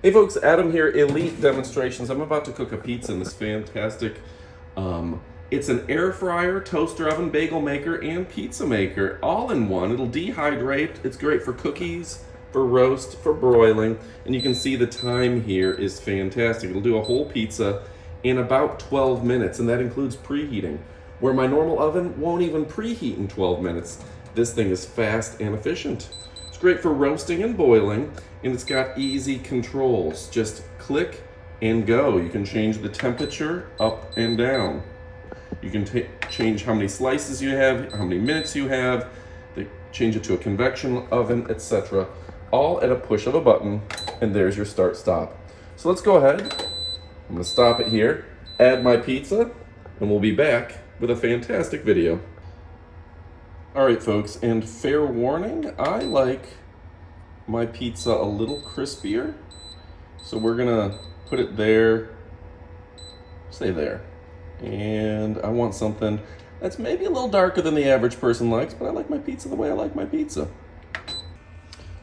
Hey folks, Adam here, Elite Demonstrations. I'm about to cook a pizza in this fantastic, it's an air fryer, toaster oven, bagel maker, and pizza maker, all in one. It'll dehydrate. It's great for cookies, for roast, for broiling, and you can see the time here is fantastic. It'll do a whole pizza in about 12 minutes, and that includes preheating. Where my normal oven won't even preheat in 12 minutes, this thing is fast and efficient. It's great for roasting and boiling, and it's got easy controls. Just click and go. You can change the temperature up and down. You can change how many slices you have, how many minutes you have, change it to a convection oven, etc. All at a push of a button, and there's your start stop. So let's go ahead. I'm gonna stop it here, add my pizza, and we'll be back with a fantastic video. All right, folks, and fair warning, I like my pizza a little crispier. So we're gonna put it there, say there. And I want something that's maybe a little darker than the average person likes, but I like my pizza the way I like my pizza. All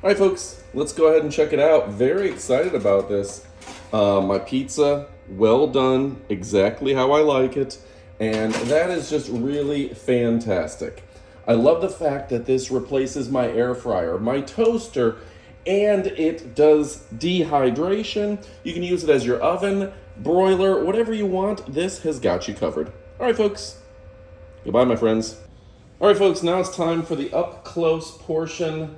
right, folks, let's go ahead and check it out. Very excited about this. My pizza, well done, exactly how I like it. And that is just really fantastic. I love the fact that this replaces my air fryer, my toaster, and it does dehydration. You can use it as your oven, broiler, whatever you want. This has got you covered. All right, folks. Goodbye, my friends. All right, folks, now it's time for the up-close portion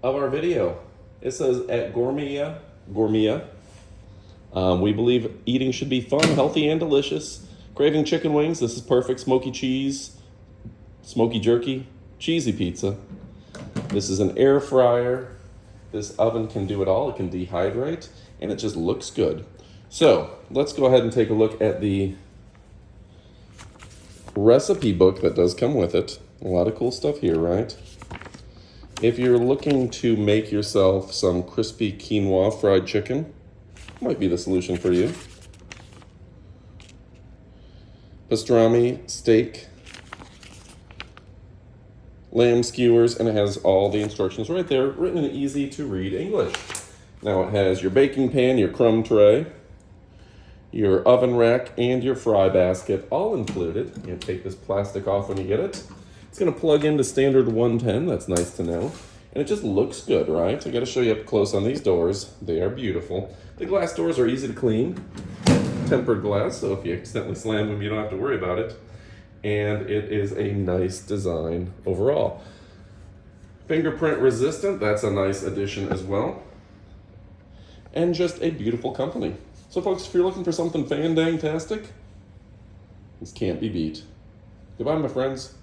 of our video. It says at Gourmia. We believe eating should be fun, healthy, and delicious. Craving chicken wings? This is perfect. Smoky cheese, smoky jerky, cheesy pizza. This is an air fryer. This oven can do it all. It can dehydrate, and it just looks good. So let's go ahead and take a look at the recipe book that does come with it. A lot of cool stuff here, right? If you're looking to make yourself some crispy quinoa fried chicken, might be the solution for you. Pastrami, steak, lamb skewers, and it has all the instructions right there, written in easy to read English. Now it has your baking pan, your crumb tray, your oven rack, and your fry basket, all included. You take this plastic off when you get it. It's gonna plug into standard 110, that's nice to know. And it just looks good, right? I gotta show you up close on these doors. They are beautiful. The glass doors are easy to clean, tempered glass, so if you accidentally slam them, you don't have to worry about it. And it is a nice design overall. Fingerprint resistant, that's a nice addition as well. And just a beautiful company. So folks, if you're looking for something fan-dang-tastic, this can't be beat. Goodbye, my friends.